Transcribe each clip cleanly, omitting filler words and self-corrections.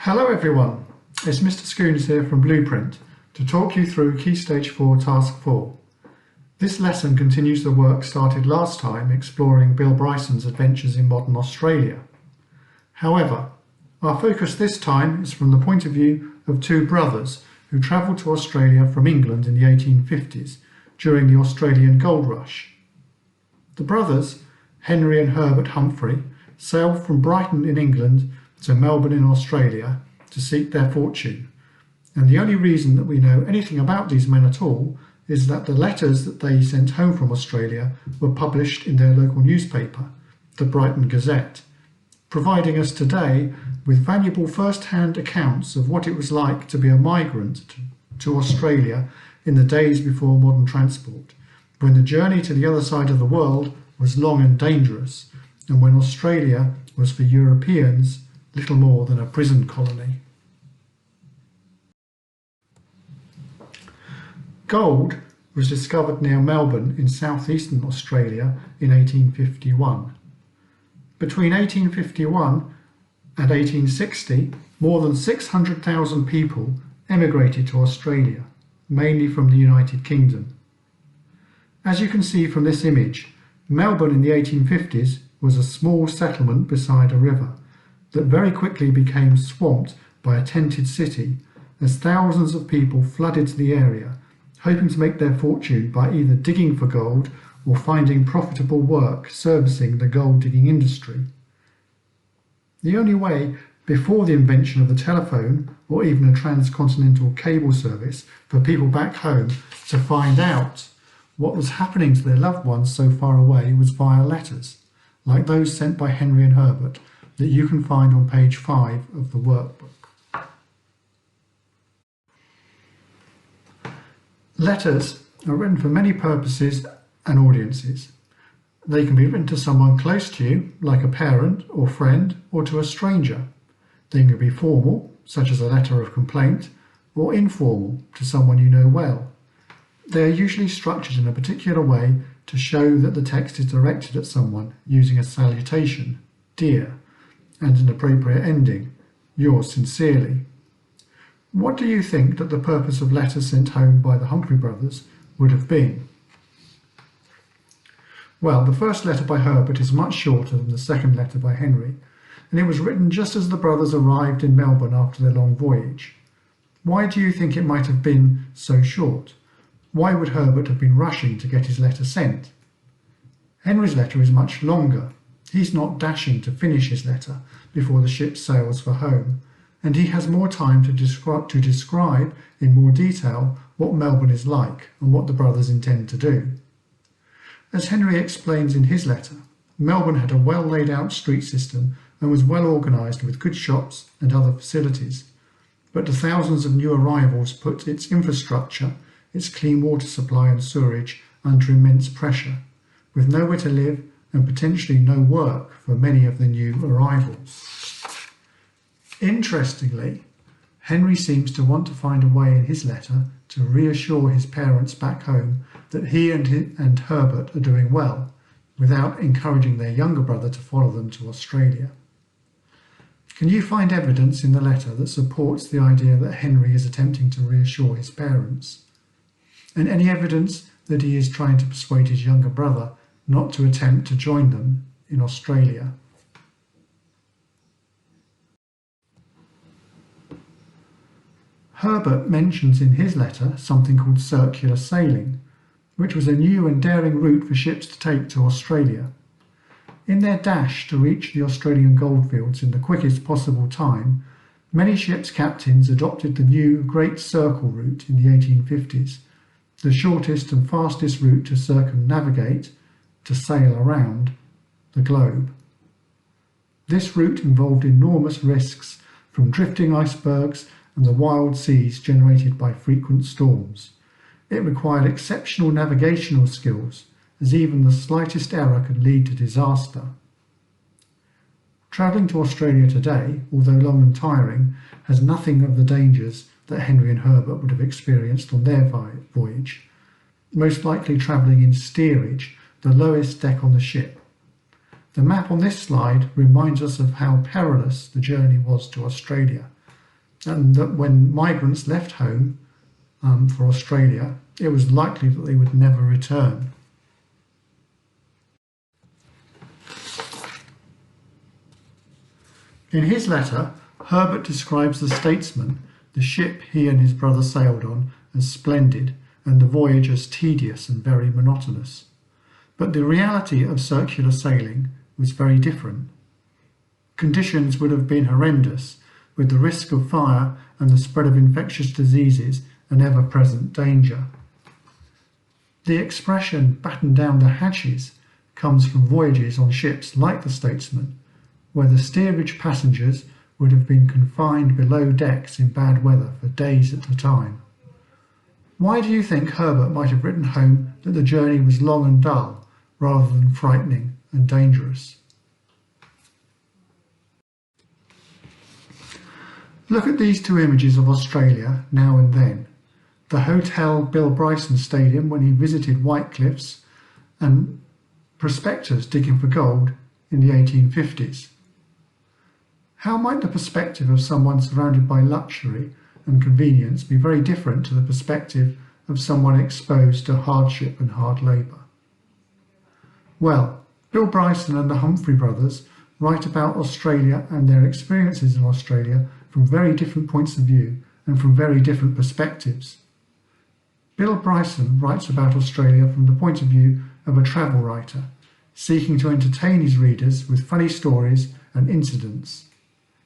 Hello everyone, it's Mr. Schoons here from Blueprint to talk you through Key Stage 4 Task 4. This lesson continues the work started last time exploring Bill Bryson's adventures in modern Australia. However, our focus this time is from the point of view of two brothers who travelled to Australia from England in the 1850s during the Australian Gold Rush. The brothers, Henry and Herbert Humphrey, sailed from Brighton in England to Melbourne in Australia to seek their fortune, and the only reason that we know anything about these men at all is that the letters that they sent home from Australia were published in their local newspaper, the Brighton Gazette, providing us today with valuable first-hand accounts of what it was like to be a migrant to Australia in the days before modern transport, when the journey to the other side of the world was long and dangerous, and when Australia was for Europeans little more than a prison colony. Gold was discovered near Melbourne in southeastern Australia in 1851. Between 1851 and 1860, more than 600,000 people emigrated to Australia, mainly from the United Kingdom. As you can see from this image, Melbourne in the 1850s was a small settlement beside a river that very quickly became swamped by a tented city as thousands of people flooded to the area, hoping to make their fortune by either digging for gold or finding profitable work servicing the gold digging industry. The only way before the invention of the telephone or even a transcontinental cable service for people back home to find out what was happening to their loved ones so far away was via letters, like those sent by Henry and Herbert, that you can find on page 5 of the workbook. Letters are written for many purposes and audiences. They can be written to someone close to you, like a parent or friend, or to a stranger. They can be formal, such as a letter of complaint, or informal, to someone you know well. They are usually structured in a particular way to show that the text is directed at someone, using a salutation, dear, and an appropriate ending, yours sincerely. What do you think that the purpose of letters sent home by the Humphrey brothers would have been? Well, the first letter by Herbert is much shorter than the second letter by Henry, and it was written just as the brothers arrived in Melbourne after their long voyage. Why do you think it might have been so short? Why would Herbert have been rushing to get his letter sent? Henry's letter is much longer. He's not dashing to finish his letter before the ship sails for home, and he has more time to describe in more detail what Melbourne is like and what the brothers intend to do. As Henry explains in his letter, Melbourne had a well laid out street system and was well organised with good shops and other facilities, but the thousands of new arrivals put its infrastructure, its clean water supply and sewerage, under immense pressure, with nowhere to live and potentially no work for many of the new arrivals. Interestingly, Henry seems to want to find a way in his letter to reassure his parents back home that he and Herbert are doing well, without encouraging their younger brother to follow them to Australia. Can you find evidence in the letter that supports the idea that Henry is attempting to reassure his parents? And any evidence that he is trying to persuade his younger brother not to attempt to join them in Australia? Herbert mentions in his letter something called circular sailing, which was a new and daring route for ships to take to Australia. In their dash to reach the Australian goldfields in the quickest possible time, many ships' captains adopted the new Great Circle route in the 1850s, the shortest and fastest route to circumnavigate, to sail around, the globe. This route involved enormous risks from drifting icebergs and the wild seas generated by frequent storms. It required exceptional navigational skills, as even the slightest error could lead to disaster. Travelling to Australia today, although long and tiring, has nothing of the dangers that Henry and Herbert would have experienced on their voyage, most likely travelling in steerage, the lowest deck on the ship. The map on this slide reminds us of how perilous the journey was to Australia, and that when migrants left home for Australia, it was likely that they would never return. In his letter, Herbert describes the Statesman, the ship he and his brother sailed on, as splendid, and the voyage as tedious and very monotonous. But the reality of circular sailing was very different. Conditions would have been horrendous, with the risk of fire and the spread of infectious diseases an ever-present danger. The expression "batten down the hatches" comes from voyages on ships like the Statesman, where the steerage passengers would have been confined below decks in bad weather for days at a time. Why do you think Herbert might have written home that the journey was long and dull, rather than frightening and dangerous? Look at these two images of Australia now and then. The hotel Bill Bryson stayed in when he visited White Cliffs, and prospectors digging for gold in the 1850s. How might the perspective of someone surrounded by luxury and convenience be very different to the perspective of someone exposed to hardship and hard labour? Well, Bill Bryson and the Humphrey brothers write about Australia and their experiences in Australia from very different points of view and from very different perspectives. Bill Bryson writes about Australia from the point of view of a travel writer, seeking to entertain his readers with funny stories and incidents.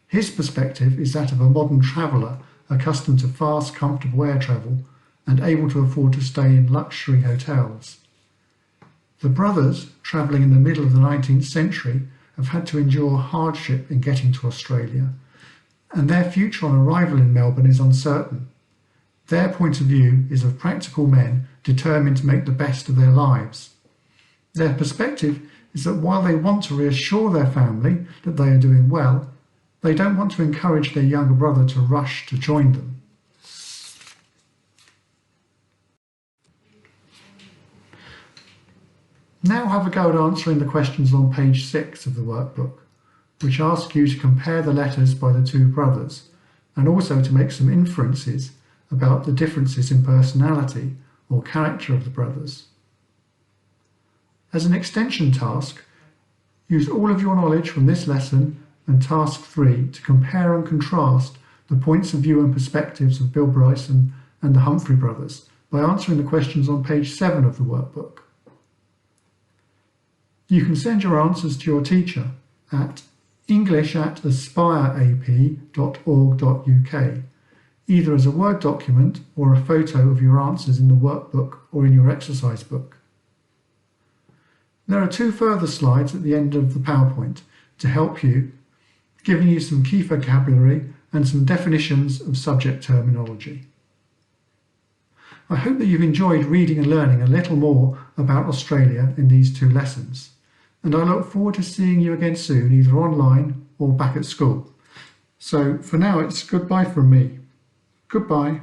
His perspective is that of a modern traveller accustomed to fast, comfortable air travel and able to afford to stay in luxury hotels. The brothers, travelling in the middle of the 19th century, have had to endure hardship in getting to Australia, and their future on arrival in Melbourne is uncertain. Their point of view is of practical men determined to make the best of their lives. Their perspective is that while they want to reassure their family that they are doing well, they don't want to encourage their younger brother to rush to join them. Now have a go at answering the questions on page 6 of the workbook, which ask you to compare the letters by the two brothers, and also to make some inferences about the differences in personality or character of the brothers. As an extension task, use all of your knowledge from this lesson and task 3 to compare and contrast the points of view and perspectives of Bill Bryson and the Humphrey brothers by answering the questions on page 7 of the workbook. You can send your answers to your teacher at english@aspireap.org.uk, either as a Word document or a photo of your answers in the workbook or in your exercise book. There are 2 further slides at the end of the PowerPoint to help you, giving you some key vocabulary and some definitions of subject terminology. I hope that you've enjoyed reading and learning a little more about Australia in these 2 lessons, and I look forward to seeing you again soon, either online or back at school. So for now, it's goodbye from me. Goodbye.